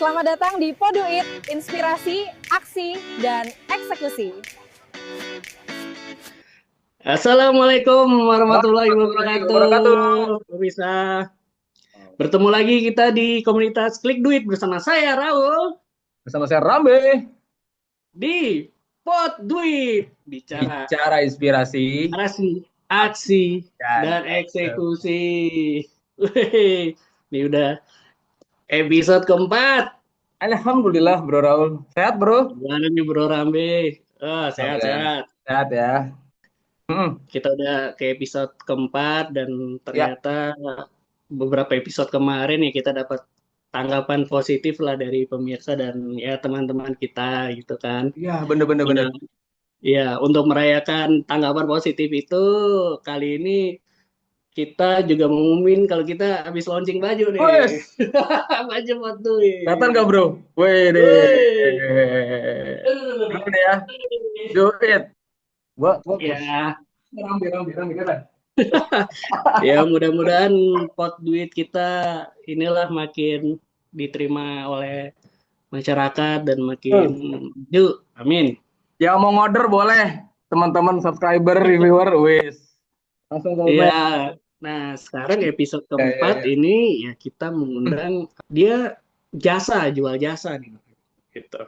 Selamat datang di Poduit, inspirasi, aksi, dan eksekusi. Assalamualaikum warahmatullahi Warahmatullahi wabarakatuh. wabarakatuh. Bisa bertemu lagi kita di komunitas Klik Duit bersama saya Raul Bersama saya Rambe. di Pot Duit. Bicara Bicara inspirasi aksi, dan dan eksekusi. Wih, ini udah episode keempat. Alhamdulillah Bro Raul. Sehat Bro? Gimana nih Bro Rambe? Alhamdulillah. Sehat-sehat. Sehat ya. Kita udah ke episode keempat dan Ya, ternyata beberapa episode kemarin ya kita dapat tanggapan positif lah dari pemirsa dan ya teman-teman kita gitu kan. ya bener-bener bener. Nah, ya untuk merayakan tanggapan positif itu kali ini kita juga mengumumin kalau kita habis launching baju nih. Wes, Baju foto. datang gak Bro? Wih deh. Wih. Dulu nih ya. Do it. Gua Ya, Rambe kan? ya mudah-mudahan pot duit kita inilah makin diterima oleh masyarakat dan makin maju. Amin. Yang mau order boleh. Teman-teman subscriber, reviewer, wes. Langsung Ya, komen. nah sekarang episode Ya. keempat ini ya kita mengundang dia jual jasa nih. Gitu.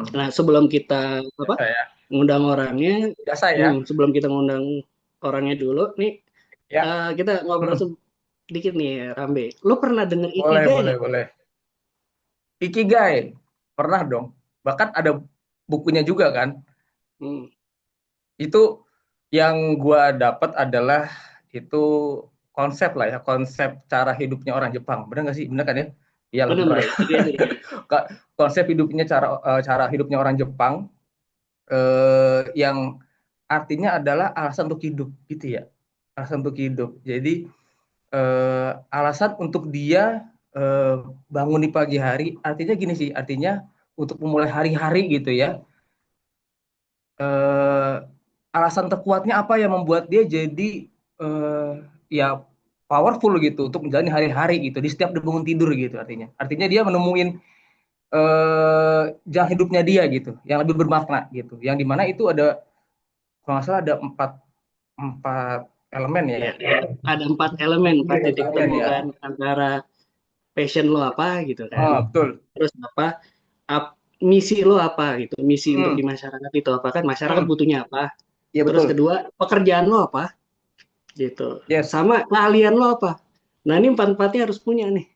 Nah sebelum kita Biasa ya. ngundang orangnya, Biasa ya. sebelum kita ngundang orangnya dulu nih Ya. kita ngobrol sedikit nih Rambe. Lo pernah denger Boleh, Ikigai boleh, nggak? boleh. Ikigai, pernah dong. Bahkan ada bukunya juga kan. Hmm. Itu yang gua dapat adalah itu konsep lah ya, konsep cara hidupnya orang Jepang. Benar nggak sih? Benar kan ya? Iyalah Bener benar. bro, itu dia tuh. Konsep hidupnya cara hidupnya orang Jepang yang artinya adalah alasan untuk hidup gitu ya. Alasan untuk hidup. Jadi alasan untuk dia bangun di pagi hari artinya gini sih, artinya untuk memulai hari-hari gitu ya. eh, Alasan terkuatnya apa yang membuat dia jadi ya powerful gitu untuk menjalani hari-hari gitu di setiap dia bangun tidur gitu, artinya dia menemuin jalan hidupnya dia gitu yang lebih bermakna gitu, yang dimana itu ada, kalau nggak salah ada empat empat elemen ya. Ya, ada 4 elemen, 4 titik Elemen temu ya. kan antara passion lo apa gitu kan. Betul. Terus misi lo apa gitu, misi untuk Hmm, di masyarakat itu apa kan, masyarakat hmm. butuhnya apa. Iya Terus betul. kedua, pekerjaan lo apa gitu. Yes. Sama keahlian lo apa. Nah ini empat-empatnya harus punya nih.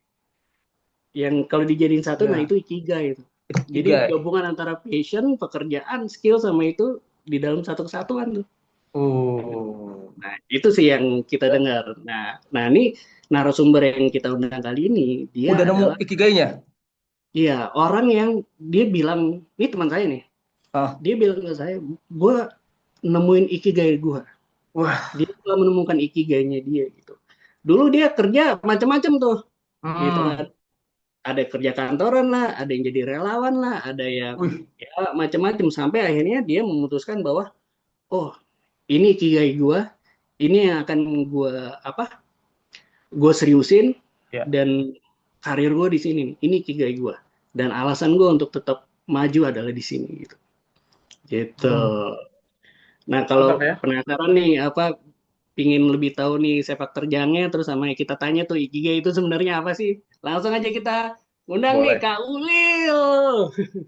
Yang kalau dijadiin satu, nah Ya, itu ikigai itu. itu Jadi tiga. gabungan antara passion, pekerjaan, skill sama itu di dalam satu kesatuan tuh. Oh. Nah, itu sih yang kita dengar. Nah, ini narasumber yang kita undang kali ini, dia Udah nemu adalah, ikigainya? ya, orang yang dia bilang, ini teman saya nih, Ah, dia bilang ke saya, gue nemuin ikigai gue. wah. Dia telah menemukan ikigainya dia gitu. Dulu dia kerja macam-macam tuh, gitu Hmm. kan. Ada kerja kantoran lah, ada yang jadi relawan lah, ada yang Wih. ya macam-macam sampai akhirnya dia memutuskan bahwa oh ini ikigai gue, ini yang akan gue gue seriusin Ya. dan karir gue di sini nih. Ini ikigai gue dan alasan gue untuk tetap maju adalah di sini gitu. Gitu. Hmm. Nah kalau Mantap ya. penasaran nih pingin lebih tahu nih sepak terjangnya terus sama yang kita tanya tuh ikigai itu sebenarnya apa sih? Langsung aja kita undang nih Boleh. Kak Ulil.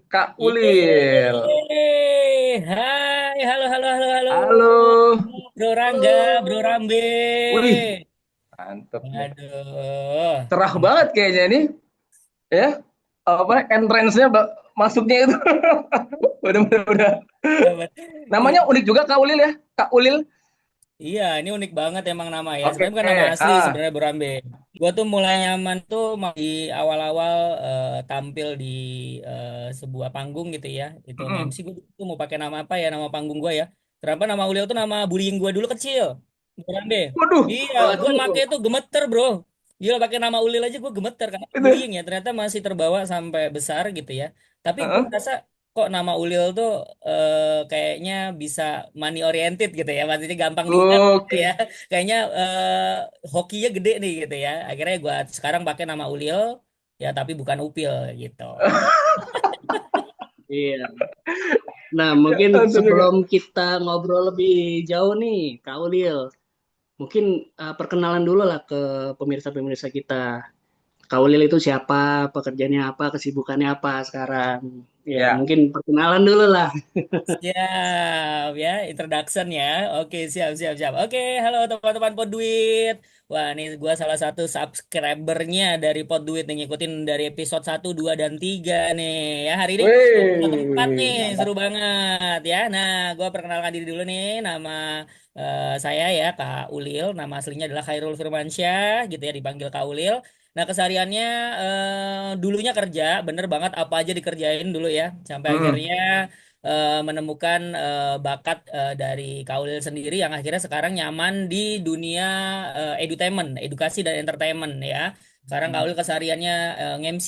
Kak Ulil. Yeay, hai, halo, halo, halo, halo, Halo. Bro Rangga, Halo. Bro Rambe. Wih, mantep nih. Aduh, Cerah banget kayaknya nih. Ya. Apa entrance-nya masuknya itu. Udah. dapat. Namanya unik juga Kak Ulil ya. Kak Ulil. Iya, ini unik banget emang nama ya. Oke. Sebenarnya bukan nama asli Ah. sebenarnya Bro Rambe. Gua tuh mulai nyaman tuh di awal-awal tampil di sebuah panggung gitu ya. Itu Mm-mm. MC gue tuh mau pakai nama apa ya, nama panggung gue ya. Kenapa nama Ulil tuh nama bullying gue dulu kecil, Bro Rambe. Waduh. Iya, gue make Waduh. tuh gemeter bro. Gila pakai nama Ulil aja gue gemeter karena Itu. bullying ya. Ternyata masih terbawa sampai besar gitu ya. Tapi gue Heeh. merasa kok nama Ulil tuh kayaknya bisa money oriented gitu ya. Maksudnya gampang diingat gitu Oke. ya. Kayaknya hokinya gede nih gitu ya. Akhirnya gue sekarang pakai nama Ulil. ya tapi bukan upil gitu. Iya. Nah, mungkin Langsung juga. sebelum kita ngobrol lebih jauh nih, Kak Ulil, mungkin perkenalan dulu lah ke pemirsa-pemirsa kita. Kak Ulil itu siapa, pekerjaannya apa, kesibukannya apa sekarang. Ya, Ya. mungkin perkenalan dulu lah. Siap ya, introduction ya. Oke, siap, siap, siap. Oke, halo teman-teman Poduit. Wah, ini gue salah satu subscribernya dari Poduit nih, ngikutin dari episode 1, 2, dan 3 nih. Ya, hari ini episode 4 nih, Wih, seru mantap. banget ya. Nah, gue perkenalkan diri dulu nih, nama saya ya Kak Ulil, nama aslinya adalah Khairul Firmansyah, gitu ya, dipanggil Kak Ulil. Nah, kesehariannya dulunya kerja, bener banget apa aja dikerjain dulu ya, sampai Hmm. akhirnya menemukan bakat dari Kaulil sendiri yang akhirnya sekarang nyaman di dunia edutainment, edukasi dan entertainment ya. Sekarang Kaulil kesehariannya nge-MC,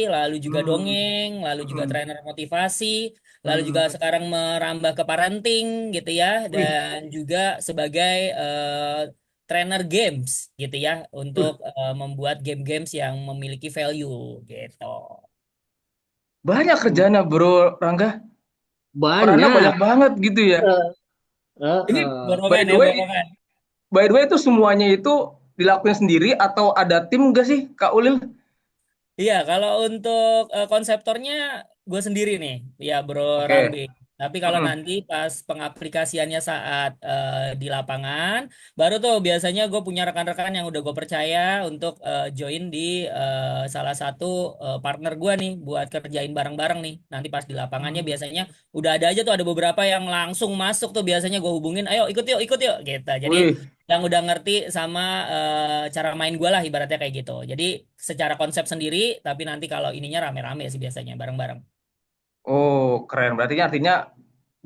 lalu juga Hmm. dongeng, lalu juga Hmm. trainer motivasi, lalu juga Hmm. sekarang merambah ke parenting gitu ya, Wih, dan juga sebagai trainer games gitu ya untuk wih, membuat game-games yang memiliki value gitu. banyak kerjanya Bro Rangga. Perannya Banyak. banyak banget gitu ya. Eh, Ini by Borongan the ya, way, borongan. itu semuanya itu dilakuin sendiri atau ada tim gak sih Kak Ulil? Iya, kalau untuk konseptornya gue sendiri nih, ya Bro Rambe. Oke. Tapi kalau Mm-mm. nanti pas pengaplikasiannya saat di lapangan, baru tuh biasanya gue punya rekan-rekan yang udah gue percaya untuk join di salah satu partner gue nih, buat kerjain bareng-bareng nih. Nanti pas di lapangannya biasanya udah ada aja tuh, ada beberapa yang langsung masuk tuh biasanya gue hubungin, ayo ikut yuk, gitu. Jadi Wih, yang udah ngerti sama cara main gue lah ibaratnya kayak gitu. Jadi secara konsep sendiri, tapi nanti kalau ininya rame-rame sih biasanya bareng-bareng. oh keren. Berarti artinya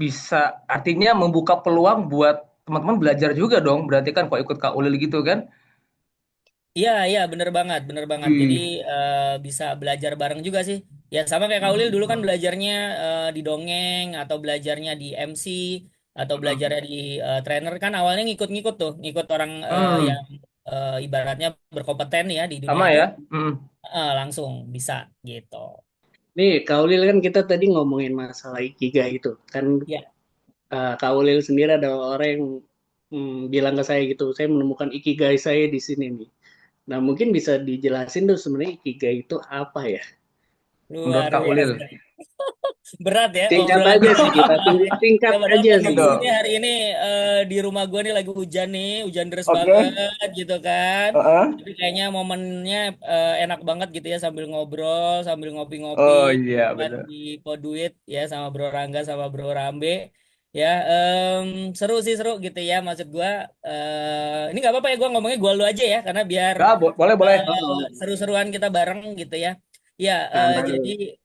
bisa, artinya membuka peluang buat teman-teman belajar juga dong. Berarti kan kalau ikut Kak Ulil gitu kan? Iya, iya, bener banget, bener banget. Jadi Wih. bisa belajar bareng juga sih. Ya sama kayak Kaulil dulu kan belajarnya di dongeng atau belajarnya di MC atau belajarnya di trainer kan awalnya ngikut-ngikut tuh, ngikut orang yang Hmm, ibaratnya berkompeten ya di dunia sama itu, ya. Hmm. langsung bisa gitu. nih, Kak Ulil kan kita tadi ngomongin masalah ikigai itu. Kan Ya. Kak Ulil sendiri adalah orang yang bilang ke saya gitu, saya menemukan ikigai saya di sini nih. Nah, mungkin bisa dijelasin tuh sebenarnya ikigai itu apa ya? Menurut Luar Kak biasa. Ulil. Berat ya Singkat obrolan aja kita. sih kita, singkat Ya padahal aja sih Gitu. kondisi kita. ini hari ini di rumah gue nih lagi hujan nih, hujan deras Oke. banget gitu kan. Heeh. Tapi kayaknya momennya enak banget gitu ya sambil ngobrol, sambil ngopi-ngopi Oh iya kan benar. di Poduit ya sama Bro Rangga sama Bro Rambe. Ya seru sih seru gitu ya maksud gue. Ini nggak apa-apa ya gue ngomongnya gue lu aja ya karena biar Ya, boleh boleh. Oh, seru-seruan kita bareng gitu ya. Ya, jadi santai.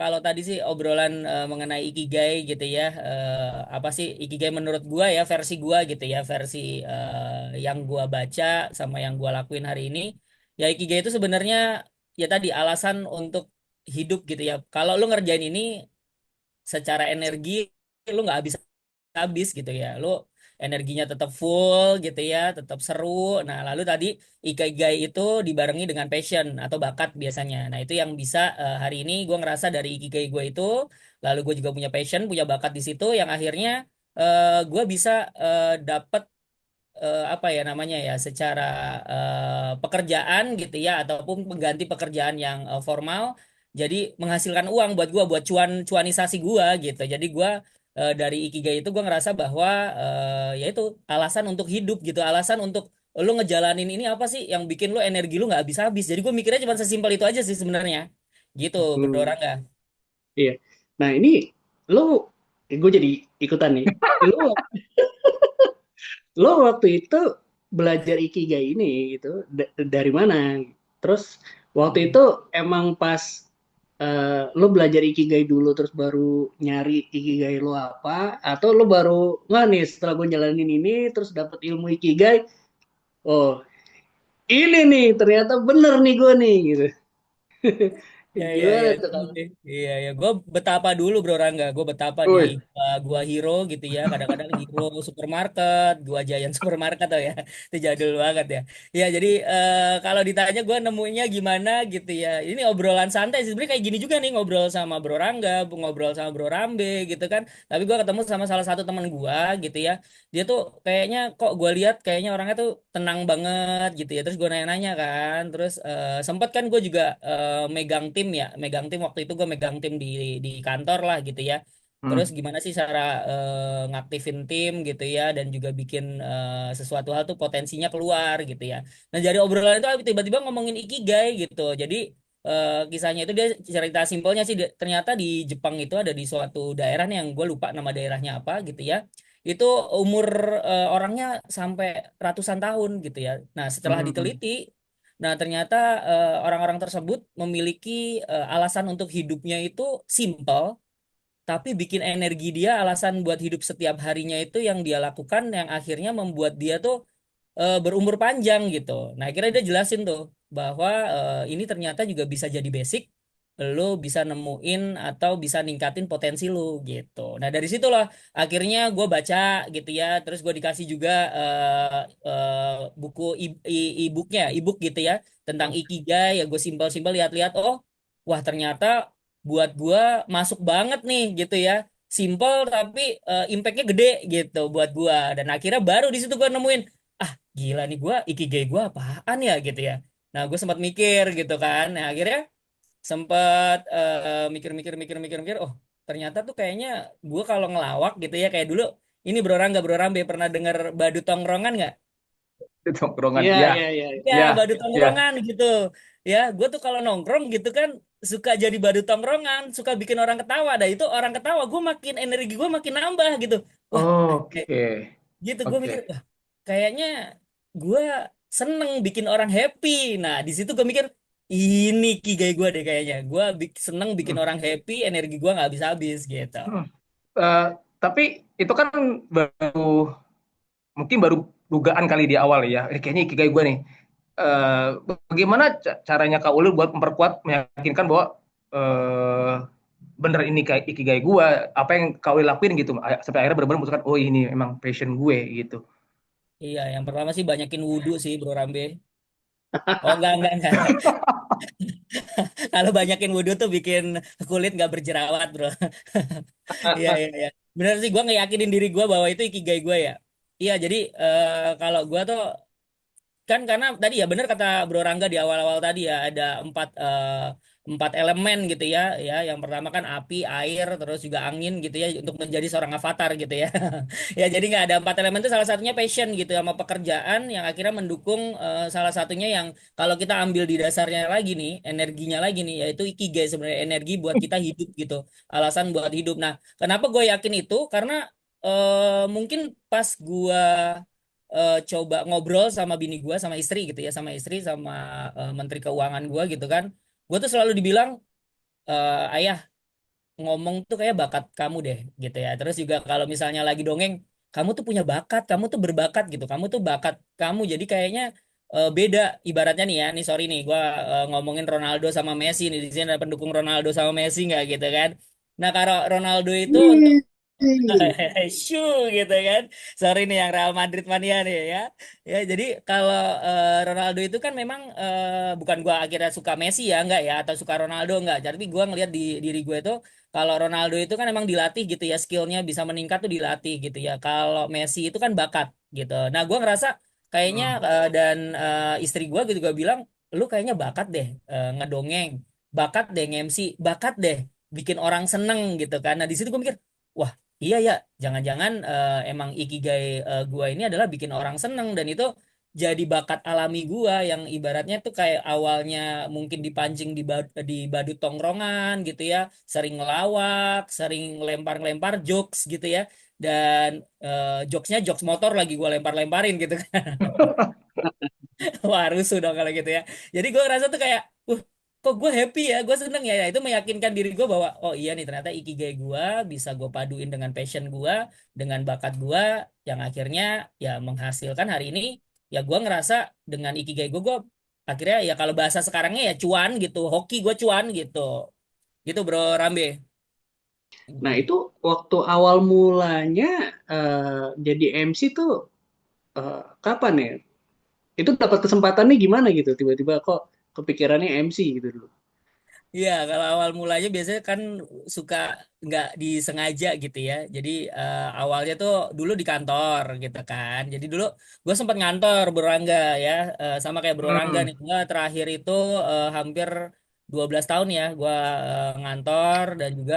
kalau tadi sih obrolan mengenai ikigai gitu ya, apa sih ikigai menurut gua ya versi gua gitu ya, versi yang gua baca sama yang gua lakuin hari ini, ya ikigai itu sebenarnya ya tadi alasan untuk hidup gitu ya. Kalau lu ngerjain ini secara energi lu nggak habis habis gitu ya. Lu energinya tetap full gitu ya, tetap seru. Nah, lalu tadi ikigai itu dibarengi dengan passion atau bakat biasanya. Nah, itu yang bisa hari ini gue ngerasa dari ikigai gue itu, lalu gue juga punya passion, punya bakat di situ yang akhirnya gue bisa dapet apa ya namanya ya secara pekerjaan gitu ya ataupun pengganti pekerjaan yang formal jadi menghasilkan uang buat gua buat cuanisasi gua gitu jadi gua dari ikigai itu gua ngerasa bahwa ya itu alasan untuk hidup gitu alasan untuk lu ngejalanin ini apa sih yang bikin lu energi lu nggak habis-habis jadi gua mikirnya cuma sesimpel itu aja sih sebenarnya gitu Bro Hmm, Rangga. iya. Nah, ini lo, gue jadi ikutan nih. Lo, lo waktu itu belajar ikigai ini gitu dari mana? Terus waktu itu emang pas lo belajar ikigai dulu terus baru nyari ikigai lo apa? Atau lo baru nggak nih setelah gue jalanin ini terus dapet ilmu ikigai, oh ini nih ternyata bener nih gue nih gitu. Ya, ya, ya, Gimana tuh seru kalau? sih. Iya, ya. Gue betapa dulu Bro Rangga. Gue betapa di Woi, gua Hero gitu ya. Kadang-kadang Hero supermarket, gua Giant supermarket tau ya. Itu jadul banget ya. Ya, jadi kalau ditanya gue nemunya gimana gitu ya. Ini obrolan santai sih. Sebenarnya kayak gini juga nih ngobrol sama Bro Rangga, ngobrol sama Bro Rambe gitu kan. Tapi gue ketemu sama salah satu teman gue gitu ya. Dia tuh kayaknya kok gue lihat kayaknya orangnya tuh tenang banget gitu ya. Terus gue nanya-nanya kan. Terus sempet kan gue juga megang tim ya, megang tim waktu itu gue megang tim di kantor lah gitu ya. Terus hmm. gimana sih cara ngaktifin tim gitu ya dan juga bikin sesuatu hal tuh potensinya keluar gitu ya. Nah dari obrolan itu tiba-tiba ngomongin ikigai gitu. Jadi kisahnya itu dia cerita simpelnya sih ternyata di Jepang itu ada di suatu daerah nih yang gue lupa nama daerahnya apa gitu ya. Itu umur orangnya sampai ratusan tahun gitu ya. Nah setelah Hmm. diteliti, nah ternyata orang-orang tersebut memiliki alasan untuk hidupnya itu simple, tapi bikin energi dia alasan buat hidup setiap harinya itu yang dia lakukan yang akhirnya membuat dia tuh berumur panjang gitu. Nah, akhirnya dia jelasin tuh bahwa ini ternyata juga bisa jadi basic lo bisa nemuin atau bisa ningkatin potensi lo gitu. Nah, dari situlah akhirnya gue baca gitu ya. Terus gue dikasih juga buku e-booknya, e-book gitu ya tentang ikigai. Ya gue simpel-simpel lihat-lihat. Oh, wah ternyata buat gue masuk banget nih gitu ya. Simple tapi impactnya gede gitu buat gue. Dan akhirnya baru di situ gue nemuin ah gila nih gue ikigai gue apaan ya gitu ya. Nah gue sempat mikir gitu kan. Nah akhirnya sempat mikir-mikir oh ternyata tuh kayaknya gue kalau ngelawak gitu ya kayak dulu ini Bro Rangga Bro Rambe pernah denger Badut Tongkrongan nggak? Itu tongkrongan. Iya, Ya, iya, iya. Ya ya, badut ya. tongkrongan gitu. Ya gue tuh kalau nongkrong gitu kan suka jadi badut tongkrongan, suka bikin orang ketawa. Dah itu orang ketawa gue makin energi gue makin nambah gitu. Wah Oke, gitu gue mikir oke. wah kayaknya gue seneng bikin orang happy. Nah di situ gue mikir ini kigai gue deh kayaknya gue seneng bikin Hmm. orang happy energi gue nggak habis-habis gitu. Hmm. Eh, tapi itu kan baru mungkin baru dugaan kali di awal ya. Ini kayaknya ikigai gue nih. Eh, Bagaimana caranya Kak Ulil buat memperkuat meyakinkan bahwa eh, bener ini kayak ikigai gue, apa yang Kak Ulil lakuin gitu sampai akhirnya benar-benar memutuskan oh ini emang passion gue gitu. Iya yang pertama sih banyakin wudhu sih Bro Rambe. Oh enggak. Kalau banyakin wudhu tuh bikin kulit nggak berjerawat, bro. Iya, iya, iya. Bener sih, gue ngeyakinin diri gue bahwa itu ikigai gue ya. Iya, jadi kalau gue tuh kan karena tadi ya bener kata Bro Rangga di awal-awal tadi ya ada empat elemen gitu ya. Ya, yang pertama kan api, air, terus juga angin gitu ya untuk menjadi seorang avatar gitu ya. Ya, jadi nggak ada empat elemen itu salah satunya passion gitu sama pekerjaan yang akhirnya mendukung salah satunya yang kalau kita ambil di dasarnya lagi nih, energinya lagi nih, yaitu ikigai sebenarnya energi buat kita hidup gitu, alasan buat hidup. Nah, kenapa gue yakin itu? Karena mungkin pas gue coba ngobrol sama bini gue, sama istri gitu ya, sama istri, sama Menteri Keuangan gue gitu kan, gue tuh selalu dibilang ayah ngomong tuh kayak bakat kamu deh gitu ya. Terus juga kalau misalnya lagi dongeng, kamu tuh punya bakat, kamu tuh berbakat gitu. Kamu tuh bakat kamu. Jadi kayaknya beda ibaratnya nih ya. Nih sorry nih, gua ngomongin Ronaldo sama Messi nih di sini ada pendukung Ronaldo sama Messi nggak gitu kan. Nah, kalau Ronaldo itu untuk Wih. Shoo gitu kan. Sorry nih yang Real Madrid mania nih ya. Ya jadi kalau Ronaldo itu kan memang bukan gua akhirnya suka Messi ya enggak ya atau suka Ronaldo enggak. Tapi gua ngelihat di diri gue itu kalau Ronaldo itu kan emang dilatih gitu ya skillnya bisa meningkat tuh dilatih gitu ya. Kalau Messi itu kan bakat gitu. Nah gua ngerasa kayaknya Hmm. dan istri gua gitu juga bilang lu kayaknya bakat deh ngedongeng, bakat deh nge-MC, bakat deh bikin orang seneng gitu kan. Nah di situ gue mikir wah iya ya, jangan-jangan emang ikigai gua ini adalah bikin orang seneng dan itu jadi bakat alami gua yang ibaratnya tuh kayak awalnya mungkin dipancing di badut tongkrongan gitu ya, sering ngelawak, sering lempar-lempar jokes gitu ya. Dan jokesnya jokes motor lagi gua lempar-lemparin gitu kan. Wah, rusuh dong kalau gitu ya. Jadi gue ngerasa tuh kayak, kok gue happy ya, gue seneng ya. Ya, itu meyakinkan diri gue bahwa, oh iya nih ternyata ikigai gue bisa gue paduin dengan passion gue, dengan bakat gue, yang akhirnya ya menghasilkan hari ini. Ya gue ngerasa dengan ikigai gue akhirnya ya kalau bahasa sekarangnya ya cuan gitu, hoki gue cuan gitu, gitu bro Rambe. Nah, itu waktu awal mulanya jadi MC tuh kapan ya? Itu dapat kesempatannya gimana gitu? Tiba-tiba kok kepikirannya MC gitu dulu. Iya, kalau awal mulanya biasanya kan suka nggak disengaja gitu ya. Jadi awalnya tuh dulu di kantor gitu kan. Jadi dulu gue sempat ngantor Bro Rangga ya. Sama kayak Bro Rangga Hmm. nih. Gue terakhir itu hampir 12 tahun ya. Gue ngantor dan juga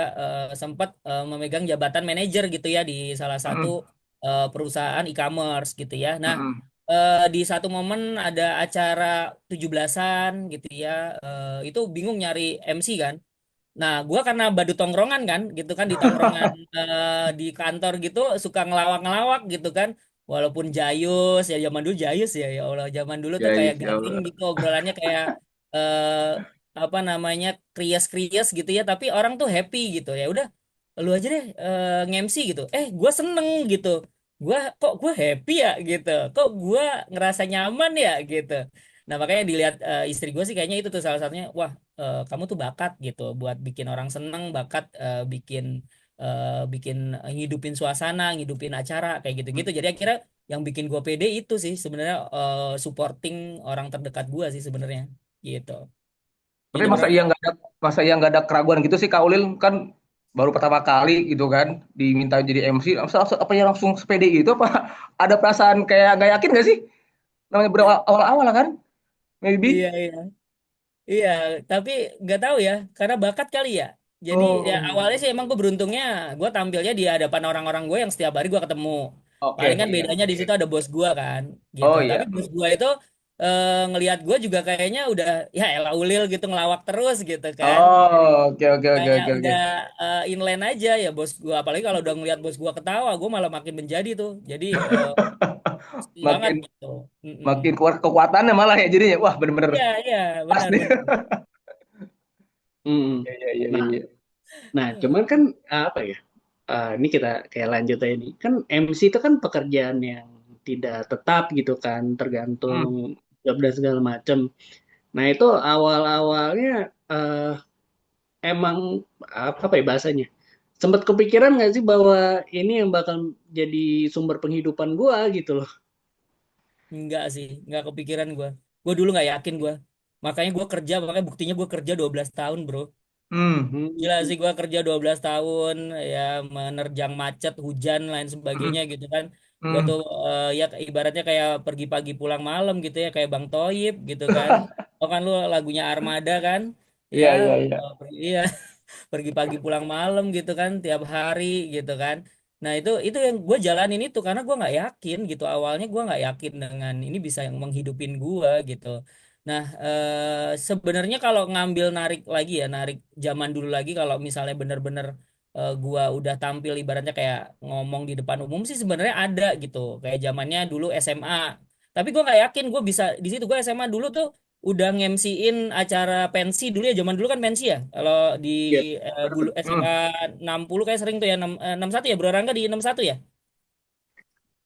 sempat memegang jabatan manajer gitu ya di salah satu Hmm. perusahaan e-commerce gitu ya. Nah, Hmm. di satu momen ada acara 17-an gitu ya, itu bingung nyari MC kan. Nah, gua karena badut tongkrongan kan, gitu kan di tongkrongan di kantor gitu suka ngelawak-ngelawak gitu kan. Walaupun Jayus ya zaman dulu Jayus ya, ya Allah zaman dulu tuh Ya, kayak insya garing Allah. gitu obrolannya kayak eh apa namanya krias-krias gitu ya, tapi orang tuh happy gitu ya. Udah lu aja deh nge-MC gitu. Gue seneng gitu. Gue happy ya gitu. Kok gue ngerasa nyaman ya gitu. Nah makanya dilihat istri gue sih kayaknya itu tuh salah satunya. Wah, kamu tuh bakat gitu buat bikin orang seneng, bakat bikin ngidupin suasana, ngidupin acara kayak gitu-gitu. Jadi akhirnya yang bikin gue pede itu sih sebenarnya supporting orang terdekat gue sih sebenarnya gitu. Tapi Gitu bro. masa iya nggak ada keraguan gitu sih Kak Ulil kan baru pertama kali gitu kan diminta jadi MC, apa ya langsung sepede gitu apa ada perasaan kayak nggak yakin nggak sih? Namanya berawal-awal kan, maybe. Iya iya. Iya, tapi nggak tahu ya, karena bakat kali ya. Jadi ya Oh, awalnya sih emang gue beruntungnya, gue tampilnya di hadapan orang-orang gue yang setiap hari gue ketemu. oke. Paling kan Iya, bedanya di oke. situ ada bos gue kan, gitu. Oh Tapi iya. bos gue itu ngelihat gue juga kayaknya udah ya elah ulil gitu ngelawak terus gitu kan. Oh, oke, oke, oke, Kayak oke, oke. udah inline aja ya bos gue. Apalagi kalau udah ngelihat bos gue ketawa, gue malah makin menjadi tuh. Jadi seneng banget Makin gitu. Mm-mm. makin kuat kekuatannya malah ya jadinya. Wah, bener-bener Iya iya pas benar nih. benar. Hmm. Iya, iya, iya, Nah, iya. nah, cuman kan apa ya? Ini kita kayak lanjut aja nih. Kan MC itu kan pekerjaan yang tidak tetap gitu kan, tergantung Hmm. job dan segala macam. Nah, itu awal-awalnya eh, emang apa ya bahasanya? Sempat kepikiran nggak sih bahwa ini yang bakal jadi sumber penghidupan gua gitu loh. Enggak sih, enggak kepikiran gue. Gue dulu nggak yakin gue. Makanya gue kerja, makanya buktinya gue kerja 12 tahun, bro. Hmm. Gila Hmm. sih gue kerja 12 tahun, ya menerjang macet, hujan, lain Hmm. sebagainya gitu kan. Gue Hmm. tuh ya ibaratnya kayak pergi pagi pulang malam gitu ya, kayak Bang Toyib gitu kan. Oh kan lu lagunya Armada kan? Ya, Iya, iya, iya. iya. Pergi pagi pulang malam gitu kan tiap hari gitu kan. Nah itu yang gue jalanin itu karena gue nggak yakin gitu awalnya gue nggak yakin dengan ini bisa yang menghidupin gue gitu. Nah sebenarnya kalau ngambil narik lagi ya narik zaman dulu lagi kalau misalnya bener-bener gua udah tampil ibaratnya kayak ngomong di depan umum sih sebenarnya ada gitu kayak zamannya dulu SMA. Tapi gue nggak yakin gue bisa di situ gue SMA dulu tuh udah ngemsiin acara pensi dulu ya zaman dulu kan pensi ya kalau di Iya. bulu SMA Hmm. 60 kayak sering tuh ya 61 ya Bro Rangga di 61 ya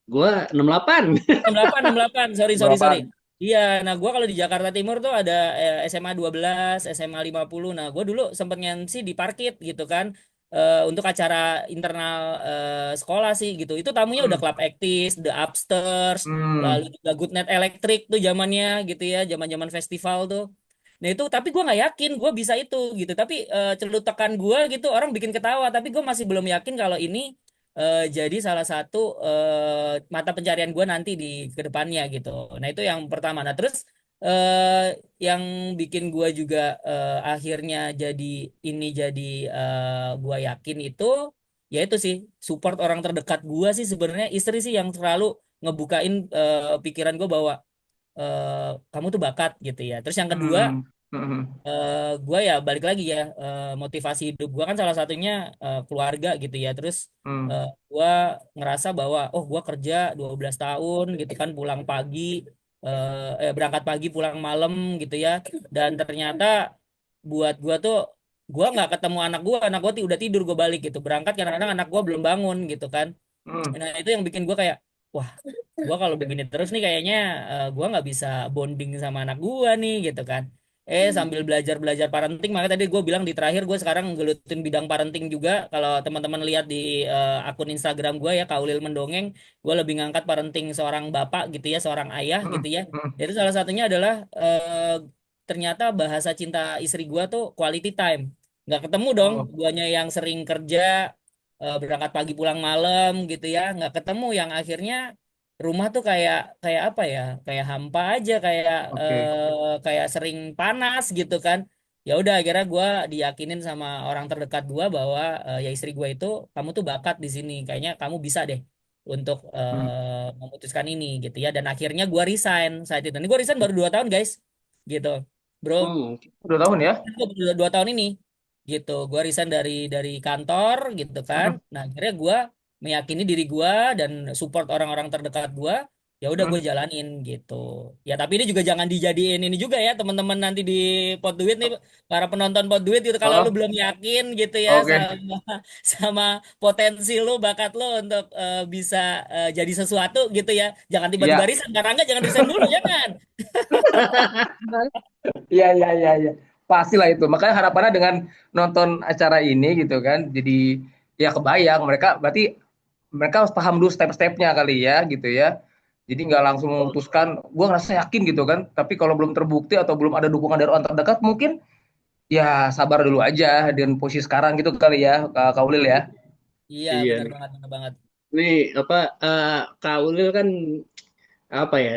Gua 68. 68 68 sorry sorry sorry Berapa? iya nah gua kalau di Jakarta Timur tuh ada SMA 12 SMA 50 nah gua dulu sempet ngemsi di Parkit gitu kan untuk acara internal sekolah sih gitu itu tamunya udah Hmm. Club Actis The Upstairs lalu Hmm. juga Goodnight Electric tuh zamannya gitu ya zaman-zaman festival tuh. Nah itu tapi gue nggak yakin gue bisa itu gitu. Tapi celutukan gue gitu orang bikin ketawa. Tapi gue masih belum yakin kalau ini jadi salah satu mata pencarian gue nanti di kedepannya gitu. Nah itu yang pertama. Nah terus yang bikin gue juga akhirnya jadi ini jadi gue yakin itu ya itu sih support orang terdekat gue sih sebenarnya istri sih yang selalu ngebukain pikiran gue bahwa kamu tuh bakat gitu ya. Terus yang kedua Hmm. Hmm. gue ya balik lagi ya motivasi hidup gue kan salah satunya keluarga gitu ya terus Hmm. gue ngerasa bahwa oh gue kerja 12 tahun gitu kan pulang pagi berangkat pagi pulang malam gitu ya dan ternyata buat gue tuh gue nggak ketemu anak gue udah tidur gue balik gitu berangkat kadang-kadang anak gue belum bangun gitu kan Hmm. nah itu yang bikin gue kayak wah, gua kalau begini terus nih kayaknya gua nggak bisa bonding sama anak gua nih gitu kan. Sambil belajar parenting, makanya tadi gue bilang di terakhir gue sekarang ngelutin bidang parenting juga. Kalau teman-teman lihat di akun Instagram gue ya, Kaulil Mendongeng, gue lebih ngangkat parenting seorang bapak gitu ya, seorang ayah Hmm, gitu ya. hmm. Itu salah satunya adalah ternyata bahasa cinta istri gue tuh quality time. Nggak ketemu dong, Oh, guanya yang sering kerja, berangkat pagi pulang malam gitu ya, nggak ketemu yang akhirnya rumah tuh kayak kayak apa ya, kayak hampa aja, oke. kayak sering panas gitu kan. Ya udah akhirnya gue diyakinin sama orang terdekat gue bahwa ya istri gue itu, kamu tuh bakat di sini, kayaknya kamu bisa deh untuk Hmm. memutuskan ini gitu ya. Dan akhirnya gue resign saat itu. Ini gue resign baru 2 tahun guys, gitu bro. 2 tahun ya? Gue baru 2 tahun ini gitu, gue resign dari kantor gitu kan. Hmm, Nah akhirnya gue meyakini diri gue dan support orang-orang terdekat gue, ya udah gue hmm. jalanin gitu ya. Tapi ini juga jangan dijadiin ini juga ya teman-teman, nanti di Pot Duit nih, para penonton Pot Duit gitu, kalau lu Oh, belum yakin gitu ya oke. sama sama potensi lu, bakat lu untuk bisa jadi sesuatu gitu ya, jangan tiba-tiba Iya. resign. Karena enggak, jangan resign dulu, jangan. Iya, iya, iya, iya. Pastilah itu. Makanya harapannya dengan nonton acara ini gitu kan, jadi ya kebayang mereka berarti mereka harus paham dulu step-stepnya kali ya gitu ya. Jadi nggak langsung memutuskan, gue ngerasa yakin gitu kan. Tapi kalau belum terbukti atau belum ada dukungan dari orang terdekat, mungkin ya sabar dulu aja dengan posisi sekarang gitu kali ya, Kak Ulil ya. Iya, Iya benar nih. banget, benar banget. Nih apa Kak Ulil kan apa ya?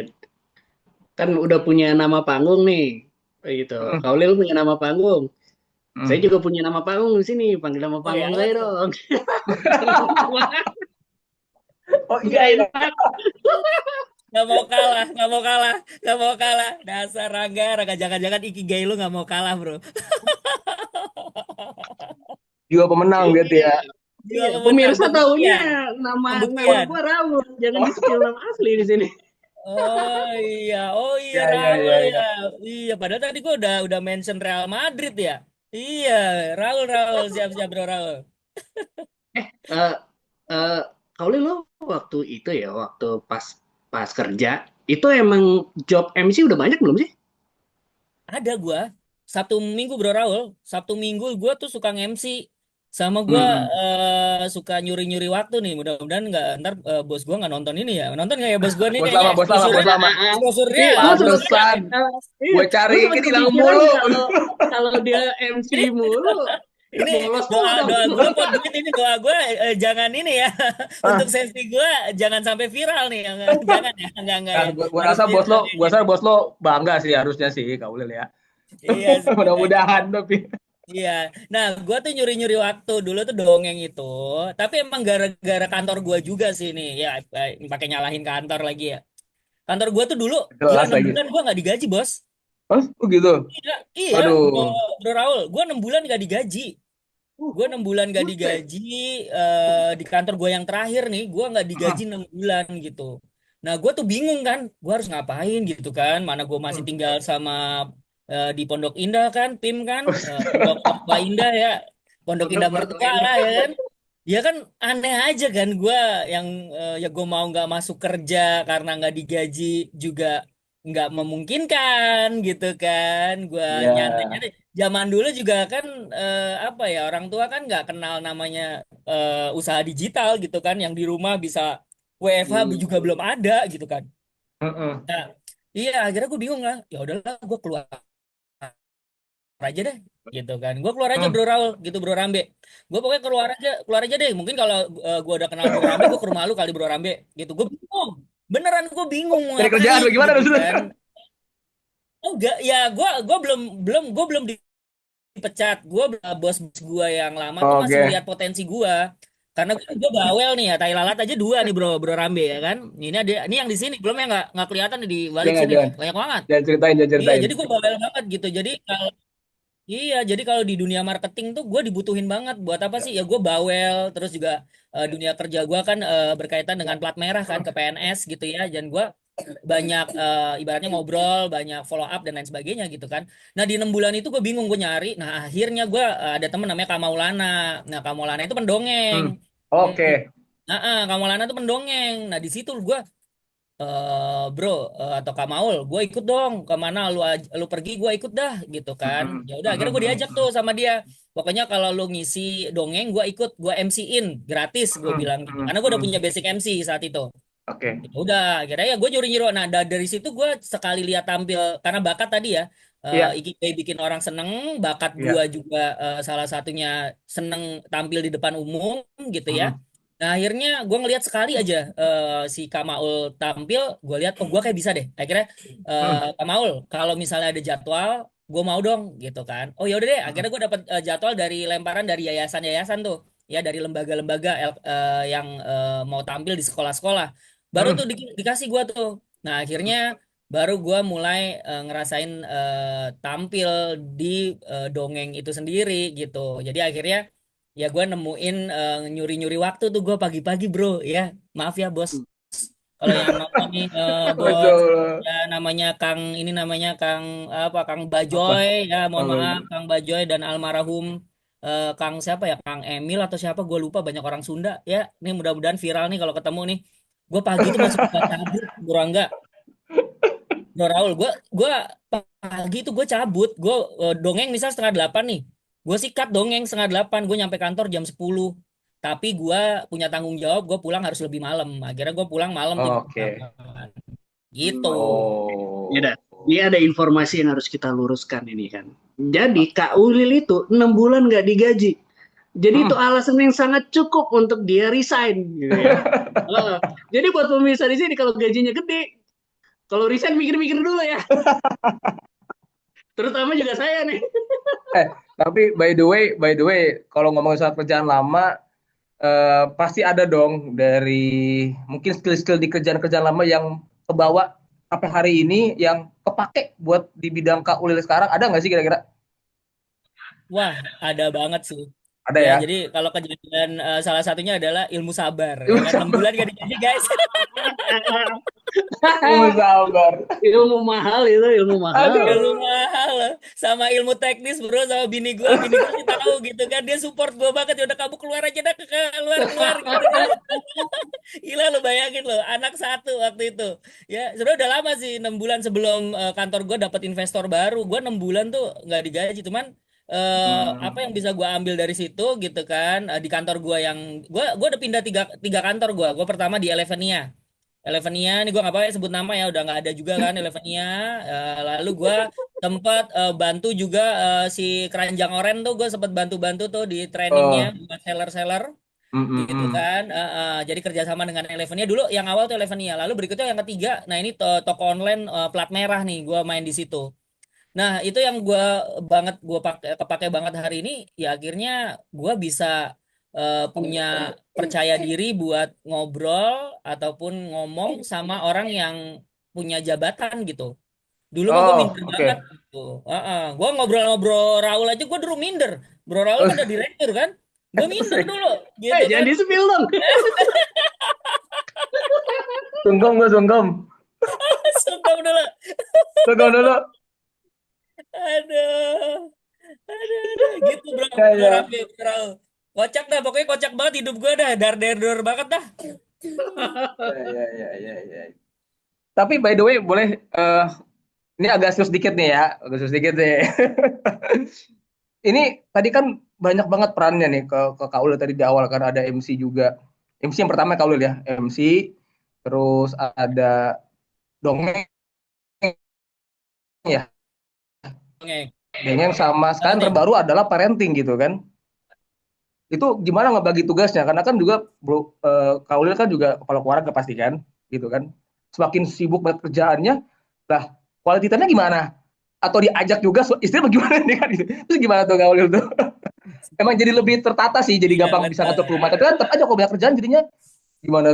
Kan udah punya nama panggung nih. Gitu. Mm, Kak Ulil punya nama panggung. Saya mm. juga punya nama panggung di sini. Panggil nama Oh ya, panggung apa saya tuh? dong. Jangan Oh iya, nggak iya. enak. Nggak mau kalah, nggak mau kalah, nggak mau kalah. Dasar Rangga, Rangga, jangan-jangan Ikigai lu nggak mau kalah bro. Jiwa pemenang gitu Iya, ya. Jiwa iya. pemenang, Pemirsa taunya pembuktian, nama pembuktian. gua Raul. Jangan di spill nama asli di sini. Oh iya Iya, iya, Raul iya, ya, iya. iya. Padahal tadi gua udah mention Real Madrid ya. Iya, Raul, Raul, siap-siap bro Raul. Eh, eh, Kak Ulil lo waktu itu ya, waktu pas pas kerja, itu emang job MC udah banyak belum sih? Ada gua Sabtu Minggu bro Raul, Sabtu Minggu gua tuh suka nge-MC, sama gua Mm-mm. suka nyuri-nyuri waktu nih. Mudah-mudahan nggak ntar bos gua nggak nonton ini ya. Nonton nggak ya bos gua nih, Bos kayaknya lama, bos lama, bos exposure-nya lama. Tapi exposure-nya gue sempat exposure-nya Pantesan iya, gue gue cari sempat ini hilang kepikiran mulu. kalau kalau dia MC ini mulu, ini bolos mulu doa dong. doa gue buat duit ini, doa gue jangan ini ya. Untuk Ah, sesi gue jangan sampai viral nih. Jangan ya, enggak nah, ya, gua harus rasa bos viral lo, ya gua gitu. rasa bos lo bangga sih harusnya sih Kak Ulil ya. Iya sih, Mudah-mudahan tapi. iya. Nah, gua tuh nyuri-nyuri waktu dulu tuh dongeng itu. Tapi emang gara-gara kantor gua juga sih nih. Ya, pakai nyalahin kantor lagi ya. Kantor gua tuh dulu gila Jelas 6 lagi. bulan gua nggak digaji, Bos. Oh, oh gitu. Iya, iya, bro, Waduh. bro Raul. Gua 6 bulan nggak digaji. Gue 6 bulan gak Buset. digaji di kantor gue yang terakhir nih, gue nggak digaji 6 bulan gitu. Nah, gue tuh bingung kan, gue harus ngapain gitu kan? Mana gue masih tinggal sama di Pondok Indah kan, Pim kan, Pondok Mertua Indah ya, Pondok Produk Indah mertua Mertua ini. lah ya kan. Ya kan aneh aja kan gue yang ya gue mau nggak masuk kerja karena nggak digaji juga nggak memungkinkan gitu kan. Gue Ya. nyantai-nyantai. Zaman dulu juga kan apa ya, orang tua kan nggak kenal namanya usaha digital gitu kan, yang di rumah bisa WFH juga Hmm. belum ada gitu kan. Mm-mm. Nah, iya akhirnya gue bingung lah. Ya udahlah, gue keluar aja deh gitu kan. Gue keluar aja Mm. Bro Raul gitu, Bro Rambe. Gue pokoknya keluar aja deh. Mungkin kalau gue udah kenal Bro Rambe, gue ke rumah lu kali Bro Rambe gitu. Gue bingung. Beneran gue bingung mau Cari kerjaan ngapain bagaimana gitu dulu? kan. Oh enggak, ya gue belum dipecat. Bos gue yang lama tuh masih Oke. ngelihat potensi gue. Karena gue bawel nih ya, tai lalat aja 2 nih bro, bro Rambe ya kan. Ini ada, ini yang di sini belum, yang nggak kelihatan nih di balik Jangan, sini nih, jangan. banyak banget. Jangan ceritain, jangan Iya, ceritain. jadi gue bawel banget gitu. Iya, jadi kalau di dunia marketing tuh gue dibutuhin banget. Buat apa sih? Ya gue bawel, terus juga dunia kerja gue kan berkaitan dengan plat merah kan, ke PNS gitu ya. Dan gue banyak ibaratnya ngobrol, banyak follow up dan lain sebagainya gitu kan. Nah di 6 bulan itu gue bingung, gue nyari. Nah akhirnya gue ada temen namanya Kamaulana. Nah Kamaulana itu pendongeng. Hmm. Hmm. Oke. Kak Maulana tuh mendongeng. Nah di situ gue bro atau Kak Maul, gue ikut dong kemana lu pergi gue ikut dah gitu kan. Ya udah akhirnya gue diajak tuh sama dia. Pokoknya kalau lu ngisi dongeng gue ikut, gue MC-in gratis gue bilang gitu. Karena gue udah punya basic MC saat itu. Oke. Ya udah akhirnya ya gue nyuruh-nyuruh. Nah dari situ gue sekali lihat tampil karena bakat tadi ya. Iya, Ikigai bikin orang seneng, bakat gue iya. juga salah satunya seneng tampil di depan umum gitu ya. Nah akhirnya gue ngelihat sekali aja si Kamaul tampil, gue lihat oh gue kayak bisa deh. Akhirnya Kamaul kalau misalnya ada jadwal, gue mau dong gitu kan. Oh ya udah deh. Akhirnya gue dapat jadwal dari lemparan dari yayasan-yayasan tuh, ya dari lembaga-lembaga yang mau tampil di sekolah-sekolah. Baru tuh dikasih gue tuh. Nah akhirnya baru gue mulai ngerasain tampil di dongeng itu sendiri gitu. Jadi akhirnya ya gue nemuin nyuri-nyuri waktu tuh gue pagi-pagi bro ya. Maaf ya bos. Kalau yang nonton nih bos Betul. ya namanya Kang ini namanya Kang apa Kang Apa? Bajoy ya mohon Apa maaf itu? Kang Bajoy dan almarhum Kang siapa ya Kang Emil atau siapa gue lupa banyak orang Sunda ya. Ini mudah-mudahan viral nih kalau ketemu nih. Gue pagi tuh masih buka cabut Bro Angga. Bro Raul, gue pagi tuh gue cabut, gue dongeng misal setengah 8 nih, gue sikat dongeng setengah 8, gue nyampe kantor jam 10. Tapi gue punya tanggung jawab, gue pulang harus lebih malam. Akhirnya gue pulang malam tuh jam Oke. 8. Gitu. Ya Oh. dah. Ini ada informasi yang harus kita luruskan ini kan. Jadi Kak Ulil itu 6 bulan nggak digaji. Jadi itu Hmm. alasan yang sangat cukup untuk dia resign, gitu ya. Heeh. Jadi buat pemirsa di sini kalau gajinya gede, kalau resign mikir-mikir dulu ya. Terutama juga saya nih. Tapi by the way, kalau ngomongin soal kerjaan lama, pasti ada dong dari mungkin skill-skill di kerjaan-kerjaan lama yang kebawa sampai hari ini yang kepake buat di bidang Kak Ulil sekarang. Ada nggak sih kira-kira? Wah, ada banget sih. Ada Ya, ya? jadi kalau kejadian salah satunya adalah ilmu sabar, ya Ilmu kan 6 bulan sabar. gak digaji guys. Ilmu sabar. Ilmu mahal itu, ilmu mahal. Ilmu Aduh. mahal sama ilmu teknis bro sama bini gue sih tahu gitu kan dia support gue banget ya udah kamu keluar aja dah keluar keluar gitu kan. Gila lo bayangin lo anak satu waktu itu ya sebenarnya udah lama sih 6 bulan sebelum kantor gue dapat investor baru gue 6 bulan tuh nggak digaji cuman apa yang bisa gue ambil dari situ gitu kan di kantor gue yang gue udah pindah tiga kantor gue pertama di Elevenia ini gue nggak apa sebut nama ya udah nggak ada juga kan Elevenia. Lalu gue tempat bantu juga si Keranjang Oren tuh gue sempat bantu-bantu tuh di trainingnya Oh. buat seller-seller gitu Mm-mm. kan. Jadi kerjasama dengan Elevenia dulu yang awal tuh Elevenia lalu berikutnya yang ketiga nah ini toko online plat merah nih gue main di situ. Nah itu yang gue kepake banget hari ini ya akhirnya gue bisa punya percaya diri buat ngobrol ataupun ngomong sama orang yang punya jabatan gitu. Dulu mah gue Oh, minder banget oke. gitu. Gue ngobrol-ngobrol Raul aja gue dulu minder. Bro Raul kan udah direktur kan. Gue minder dulu gitu Jangan kan. di-spill dong. Sungkem gue sungkem. Sumpah dulu. Sungkem dulu. Aduh. Aduh. Gitu bro. Ya, Bro ya. Raffi, Bro Raul. Kocak dah. Pokoknya kocak banget hidup gue dah. Dar banget dah. Ya, ya, ya, ya, ya. Tapi by the way, boleh ini agak serius dikit nih ya, agak serius dikit nih. Ini tadi kan banyak banget perannya nih ke Kaul tadi di awal kan ada MC juga. MC yang pertama Kaul ya, MC, terus ada dongeng ya, Oke. dongeng sama sekarang Parenting. terbaru adalah parenting gitu kan. Itu gimana ngebagi tugasnya? Karena kan juga Bro Kaul kan juga kepala keluarga pasti kan, gitu kan. Semakin sibuk banget kerjaannya, lah quality time-nya gimana? Atau diajak juga istri bagaimana nih kan gitu. Terus gimana tuh Kaul tuh? Emang jadi lebih tertata sih, jadi Iya gampang bisa betul. ngatur ke rumah. Tapi kan tetap aja kalau banyak kerjaan jadinya gimana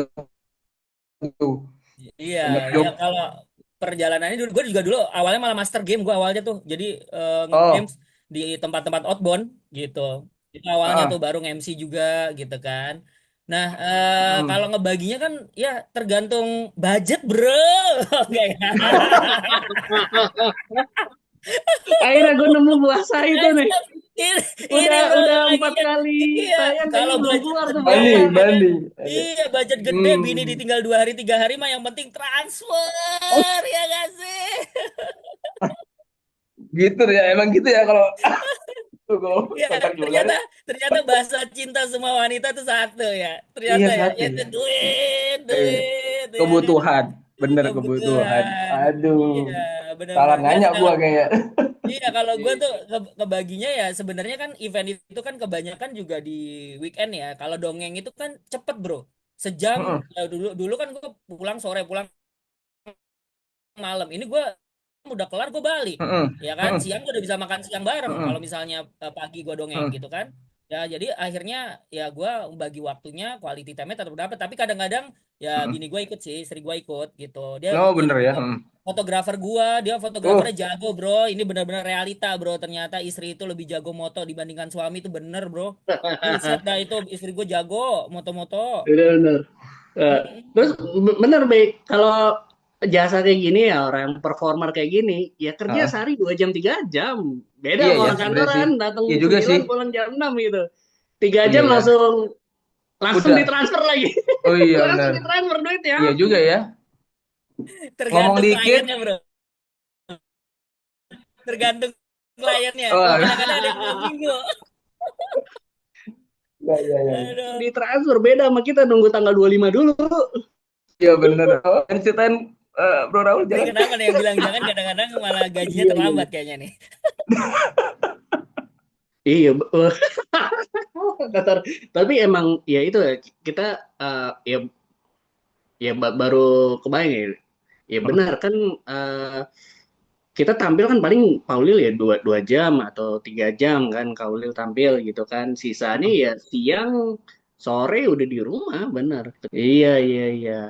tuh? Iya, Banyak ya job. kalau perjalanannya dulu, gue juga dulu awalnya malah master game gue awalnya tuh, jadi nge-games Oh, di tempat-tempat outbound gitu. Itu awalnya tuh ah, baru nge-MC juga gitu kan. Nah, kalau hmm. ngebaginya kan ya tergantung budget bro. Oke. Akhirnya gue nemu puasa itu nih. Ini bro Udah 4 lagi kali iya tayang kayaknya kalau belum budget keluar tuh gede Bani, berapa. ya kan Bani. iya budget gede bini Hmm. ditinggal 2 hari 3 hari mah yang penting transfer ya gak sih Gitu ya, emang gitu ya kalau tuh kalau ya kontrak jualan. ternyata ternyata bahasa cinta semua wanita tuh satu ya Iya ternyata ya satu itu ya. duit Eh, duit ya kan kebutuhan, bener kebutuhan. kebutuhan Aduh, iya salah benar-benar ya nanya gua kalau kayaknya. iya kalau gue tuh kebaginya ya sebenarnya kan event itu kan kebanyakan juga di weekend ya kalau dongeng itu kan cepet bro sejam Heeh, dulu dulu kan gue pulang sore pulang malam ini gue udah kelar gue balik heeh, ya kan heeh, siang gue udah bisa makan siang bareng heeh, kalau misalnya pagi gue dongeng heeh, gitu kan ya jadi akhirnya ya gue bagi waktunya quality time-nya tetap dapat tapi kadang-kadang ya heeh. bini gue ikut sih istri gue ikut gitu dia Oh jadi bener ya. Heeh. fotografer gue dia fotografernya Oh, jago bro ini benar-benar realita bro ternyata istri itu lebih jago moto dibandingkan suami itu bener bro buset dah itu istri gue jago moto-moto. Bener-bener. Eh, terus Mm-mm. bener baik kalau jasa kayak gini ya orang performer kayak gini ya kerja heeh. sehari 2 jam 3 jam beda Iya sama ya orang sebenarnya sih. kantoran datang Iya juga sih. 9 pulang jam 6 gitu 3 jam Iya ya. langsung langsung Udah. ditransfer lagi Oh iya langsung benar. ditransfer duit ya Iya juga ya. Ngomong Tergantung dikit. kliennya bro tergantung kliennya Wah, kadang-kadang ada yang 2 minggu iya iya iya. langsung aduh ditransfer beda sama kita nunggu tanggal 25 dulu Iya bener. Oh, dan ceritain Bro Raul ini jangan. kenapa nih yang bilang jangan kadang-kadang malah gajinya iya iya terlambat iya kayaknya nih iya Datar. Tapi emang ya itu ya kita ya ya baru kebayang ya ya benar kan eh, kita tampil kan paling Paulil ya 2 jam atau 3 jam kan Kaulil tampil gitu kan sisanya ya siang sore udah di rumah benar iya iya iya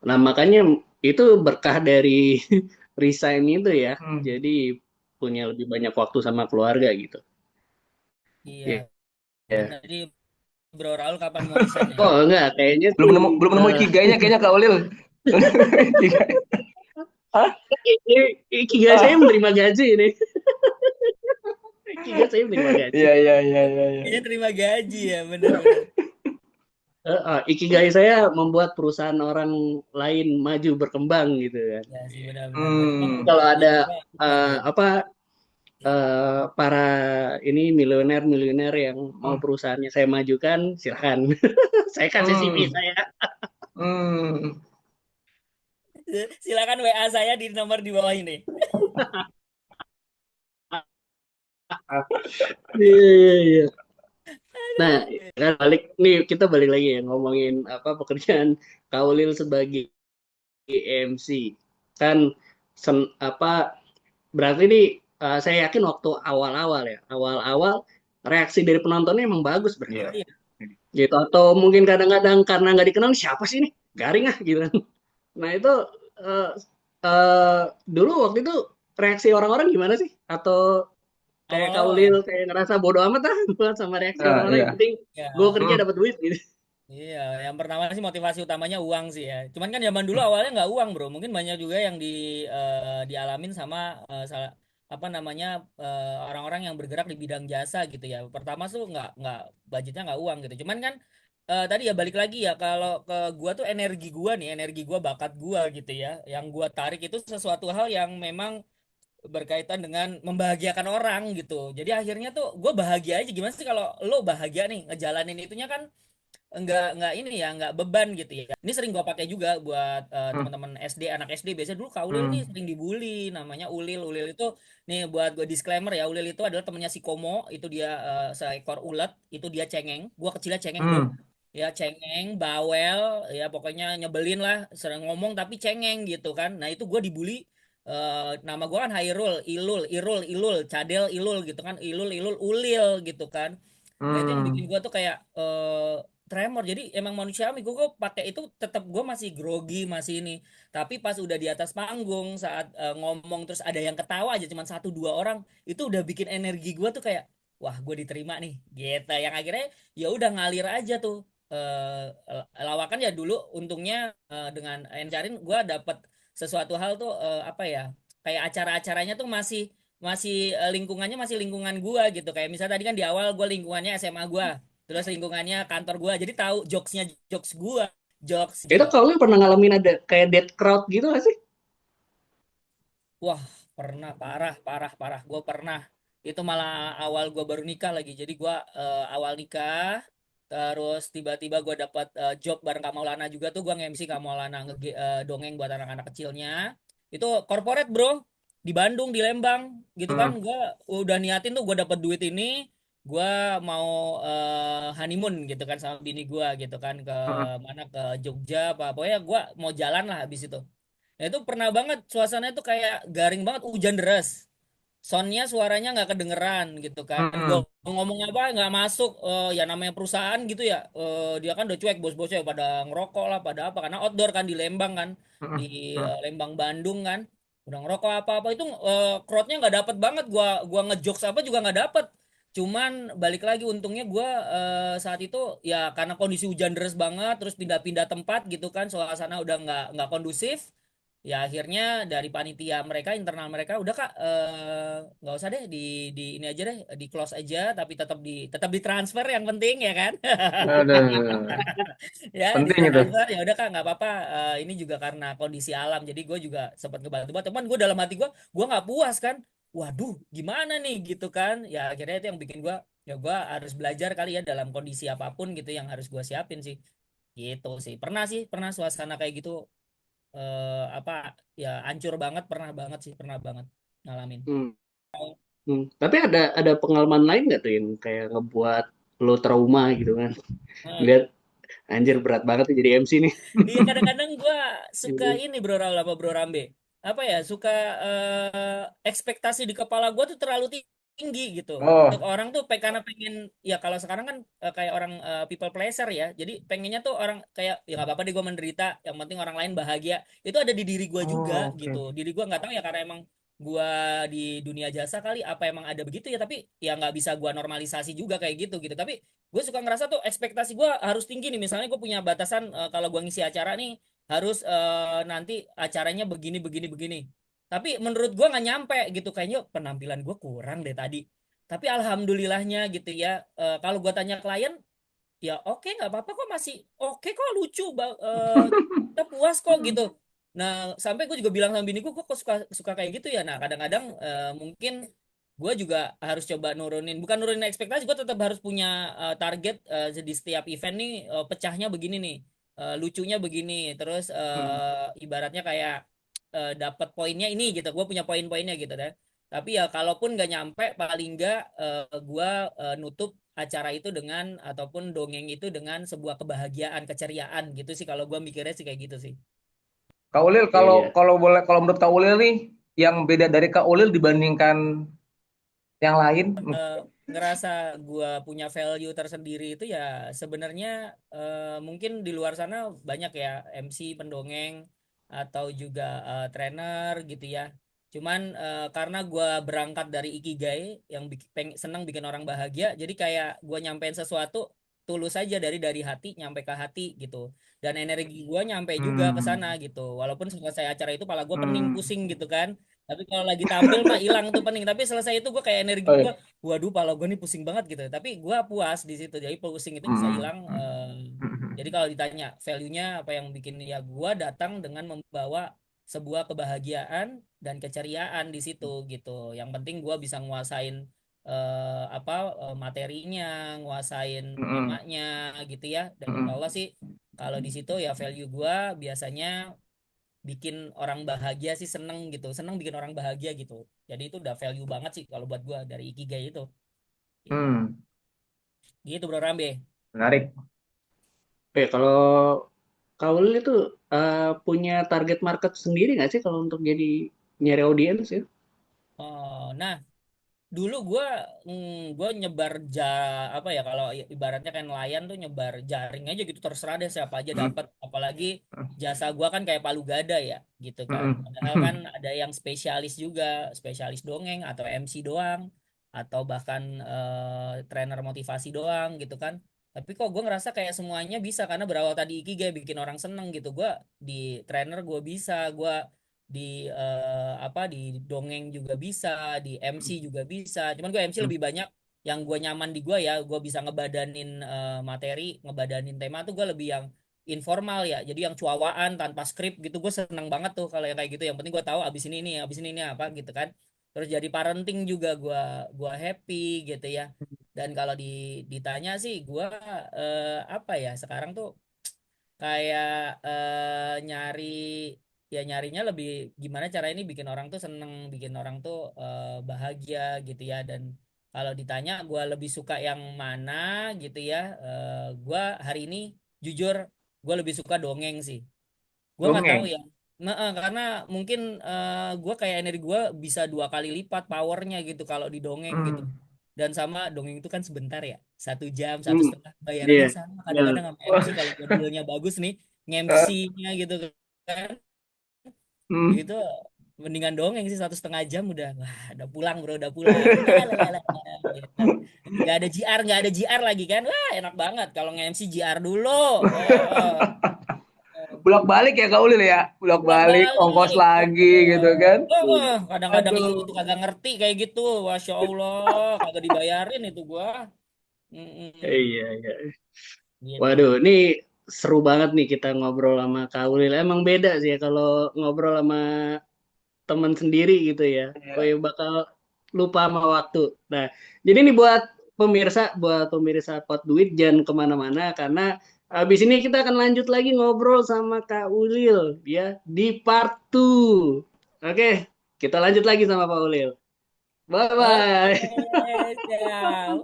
nah makanya itu berkah dari resign itu ya Hmm. jadi punya lebih banyak waktu sama keluarga gitu iya iya benar iya. jadi bro Raul kapan mau resign nih Oh enggak kayaknya Belum sih nemu belum nemu ikigainya kayaknya Kak Ulil. Ikigai. Hah? Ikigai saya Ah. menerima gaji ini Ikigai saya menerima gaji Iya iya iya iya iya. kayaknya terima gaji ya bener-bener Ikigai saya membuat perusahaan orang lain maju berkembang gitu kan. ya sih benar-benar emang Hmm. Kalau ada gaji juga benar sih apa para ini miliuner-miliuner yang mau Hmm. perusahaannya saya majukan, silahkan. Saya kasih CV Hmm. saya. Hmm. silakan WA saya di nomor di bawah ini Iya, iya, iya. Nah, kan balik nih kita balik lagi ya ngomongin apa pekerjaan Kaulil sebagai MC. Kan apa berarti ini saya yakin waktu awal-awal ya, awal-awal reaksi dari penontonnya emang bagus berarti. Iya. iya Gitu atau mungkin kadang-kadang karena nggak dikenal siapa sih ini garing ah gitu kan. Nah itu eh, eh, dulu waktu itu reaksi orang-orang gimana sih? Atau kayak awal-awal ya Kaulil kayak ngerasa bodo amat ah buat sama reaksi Ah, orang-orang yang iya. penting gue ya kerja Hmm. dapat duit gitu. iya, yang pertama sih motivasi utamanya uang sih ya. Cuman kan zaman dulu awalnya nggak uang bro. Mungkin banyak juga yang dialamin sama apa namanya orang-orang yang bergerak di bidang jasa gitu ya. Pertama tuh nggak budgetnya nggak uang gitu. Cuman kan tadi ya balik lagi ya kalau ke gua tuh energi gua nih, energi gua bakat gua gitu ya. Yang gua tarik itu sesuatu hal yang memang berkaitan dengan membahagiakan orang gitu. Jadi akhirnya tuh gue bahagia aja. Gimana sih kalau lo bahagia nih ngejalanin itunya kan nggak ini ya nggak beban gitu ya ini sering gua pakai juga buat Hmm. teman-teman SD anak SD biasanya dulu Kak Ulil nih Hmm. sering dibully namanya Ulil Ulil itu nih buat gua disclaimer ya Ulil itu adalah temannya si Komo itu dia seekor ulet itu dia cengeng gua kecilnya cengeng bro Hmm. ya cengeng bawel ya pokoknya nyebelin lah sering ngomong tapi cengeng gitu kan nah itu gua dibully nama gua kan Hairul Ilul Irul Ilul Cadel Ilul gitu kan Ilul Ilul Ulil gitu kan nah itu yang bikin Hmm. gua tuh kayak tremor jadi emang manusiawi gue pakai itu tetap gue masih grogi masih ini tapi pas udah di atas panggung saat ngomong terus ada yang ketawa aja cuman 1 2 orang itu udah bikin energi gue tuh kayak wah gue diterima nih gitu yang akhirnya ya udah ngalir aja tuh lawakan ya dulu untungnya dengan Encarin gue dapet sesuatu hal tuh apa ya kayak acara-acaranya tuh masih lingkungannya masih lingkungan gua gitu. Kayak misalnya tadi kan di awal gua lingkungannya SMA gua, terus lingkungannya kantor gua. Jadi tahu jokesnya jokes gua, jokes Itu gitu. kalau pernah ngalamin ada kayak dead crowd gitu gak sih? Wah, pernah parah, parah, parah. Gue pernah. Itu malah awal gue baru nikah lagi. Jadi gue awal nikah, terus tiba-tiba gue dapat job bareng Kak Maulana juga tuh. Gue nge-MC Kak Maulana dongeng buat anak-anak kecilnya. Itu corporate bro, di Bandung, di Lembang, gitu kan. Hmm. Gue udah niatin tuh gue dapat duit ini, gue mau honeymoon gitu kan sama bini gue gitu kan ke Hmm. mana ke Jogja apa. Pokoknya gue mau jalan lah habis itu. Nah, itu pernah banget suasananya tuh kayak garing banget, hujan deras. Soundnya suaranya nggak kedengeran gitu kan. Gue Hmm. ngomong apa nggak masuk. Ya namanya perusahaan gitu ya. Dia kan udah cuek bos-bosnya pada ngerokok lah, pada apa. Karena outdoor kan di Lembang kan, di Hmm. Hmm. Lembang Bandung kan. Udah ngerokok apa-apa itu crowdnya nggak dapet banget. Gua ngejokes apa juga nggak dapet. Cuman balik lagi untungnya gue saat itu ya karena kondisi hujan deras banget, terus pindah-pindah tempat gitu kan, suasana udah nggak kondusif. Ya akhirnya dari panitia mereka internal mereka udah kak nggak usah deh di ini aja deh di close aja tapi tetap ditransfer yang penting ya kan. Aduh, Ya penting itu. ditransfer ya udah kak nggak apa-apa. Ini juga karena kondisi alam jadi gue juga sempat ngebantu teman gue dalam hati gue nggak puas kan. Waduh gimana nih gitu kan ya akhirnya itu yang bikin gue ya gue harus belajar kali ya dalam kondisi apapun gitu yang harus gue siapin sih gitu sih pernah suasana kayak gitu apa ya hancur banget pernah banget ngalamin. Hmm. Tapi ada pengalaman lain nggak tuh yang kayak ngebuat lo trauma gitu kan? Nah, Lihat anjir berat banget tuh jadi MC nih. iya kadang-kadang gua suka ini bro Raul apa bro Rambe apa ya suka ekspektasi di kepala gua tuh terlalu tinggi gitu untuk Oh, orang tuh karena pengen ya kalau sekarang kan kayak orang people pleaser ya jadi pengennya tuh orang kayak ya nggak apa-apa deh gua menderita yang penting orang lain bahagia itu ada di diri gua juga oh, gitu oke. diri gua nggak tahu ya karena emang gua di dunia jasa kali apa emang ada begitu ya tapi ya nggak bisa gua normalisasi juga kayak gitu gitu tapi gue suka ngerasa tuh ekspektasi gue harus tinggi nih misalnya gue punya batasan kalau gue ngisi acara nih harus nanti acaranya begini begini begini tapi menurut gue nggak nyampe gitu kayaknya penampilan gue kurang deh tadi tapi alhamdulillahnya gitu ya kalau gue tanya klien ya oke nggak apa-apa kok masih oke kok lucu kita puas kok gitu nah sampai gue juga bilang sama bini gue kok suka suka kayak gitu ya nah kadang-kadang mungkin gue juga harus coba nurunin bukan nurunin ekspektasi gue tetap harus punya target di setiap event nih pecahnya begini nih lucunya begini terus Hmm. ibaratnya kayak dapat poinnya ini gitu gue punya poin-poinnya gitu deh tapi ya kalaupun nggak nyampe paling nggak gue nutup acara itu dengan ataupun dongeng itu dengan sebuah kebahagiaan keceriaan gitu sih kalau gue mikirnya sih kayak gitu sih. Kak Ulil, Iya, kalau iya. kalau boleh, kalau menurut Kak Ulil nih, yang beda dari Kak Ulil dibandingkan yang lain, eh, Ngerasa gua punya value tersendiri itu ya sebenarnya mungkin di luar sana banyak ya MC pendongeng atau juga trainer gitu ya. Cuman karena gua berangkat dari ikigai yang senang bikin orang bahagia, jadi kayak gua nyampein sesuatu tulus aja dari hati nyampe ke hati gitu. Dan energi gua nyampe juga ke sana hmm, gitu. Walaupun selesai acara itu pala gua pening hmm, pusing gitu kan. Tapi kalau lagi tampil mah hilang tuh pening. Tapi selesai itu gue kayak energi oh, gue iya. waduh pala gue nih pusing banget gitu tapi gue puas di situ jadi pusing itu bisa Hmm, hilang jadi hmm, kalau ditanya value-nya apa yang bikin ya gue datang dengan membawa sebuah kebahagiaan dan keceriaan di situ gitu yang penting gue bisa nguasain apa materinya nguasain hmm, temanya gitu ya dan insya hmm, Allah sih kalau di situ ya value gue biasanya bikin orang bahagia sih seneng bikin orang bahagia gitu jadi itu udah value banget sih kalau buat gua dari Ikigai itu gitu hmm. gitu bro Rambe. Menarik. Oke, kalau Kaul itu punya target market sendiri nggak sih kalau untuk jadi nyari audiens ya? Oh nah dulu gua nyebar apa ya kalau ibaratnya kan nelayan tuh nyebar jaring aja gitu terserah deh siapa aja Hmm, dapat apalagi jasa gua kan kayak palu gada ya gitu kan hmm, padahal kan ada yang spesialis juga spesialis dongeng atau MC doang atau bahkan trainer motivasi doang gitu kan tapi kok gue ngerasa kayak semuanya bisa karena berawal tadi ikigai bikin orang seneng gitu gue di trainer gue bisa gue di dongeng juga bisa, di MC juga bisa. Cuman gue MC lebih banyak yang gue nyaman di gue ya, gue bisa ngebadanin materi, ngebadanin tema tuh gue lebih yang informal ya. Jadi yang cuawaan tanpa skrip gitu gue seneng banget tuh kalau yang kayak gitu. Yang penting gue tahu abis ini apa gitu kan. Terus jadi parenting juga gua happy gitu ya. Dan kalau ditanya sih gua apa ya sekarang tuh kayak nyari ya nyarinya lebih gimana cara ini bikin orang tuh seneng, bikin orang tuh bahagia gitu ya. Dan kalau ditanya gua lebih suka yang mana gitu ya, gua hari ini jujur gua lebih suka dongeng sih. Gue nggak tahu Dongeng. ya. Nah, karena mungkin gue kayak energi gue bisa 2 kali lipat powernya gitu kalau di dongeng gitu. Hmm. Dan sama dongeng itu kan sebentar ya, 1 jam, satu Hmm, setengah bayarannya iya. sama. Ya. Kadang-kadang sama MC Wah. kalau judulnya bagus nih, Eh, nge-MC-nya gitu kan. hmm. Itu mendingan dongeng sih 1,5 jam udah pulang bro, udah pulang. Gitu. Nggak ada JR, nggak ada JR lagi kan. Wah, enak banget kalau nge-MC JR dulu. Oh, Bolak-balik ya Kak Ulil ya, bolak-balik ongkos bolak-balik. lagi gitu kan. Kadang-kadang Aduh. itu kagak ngerti kayak gitu. Masya Allah, kagak dibayarin itu gua. Mm-mm. Iya, iya. Gitu. Waduh, ini seru banget nih kita ngobrol sama Kak Ulil. Emang beda sih ya kalau ngobrol sama teman sendiri gitu ya. Oh ya bakal lupa sama waktu. Nah, jadi nih buat pemirsa Pot Duit jangan kemana-mana karena habis ini kita akan lanjut lagi ngobrol sama Kak Ulil ya di part 2. Oke, kita lanjut lagi sama Pak Ulil. Bye Oke, bye. siap.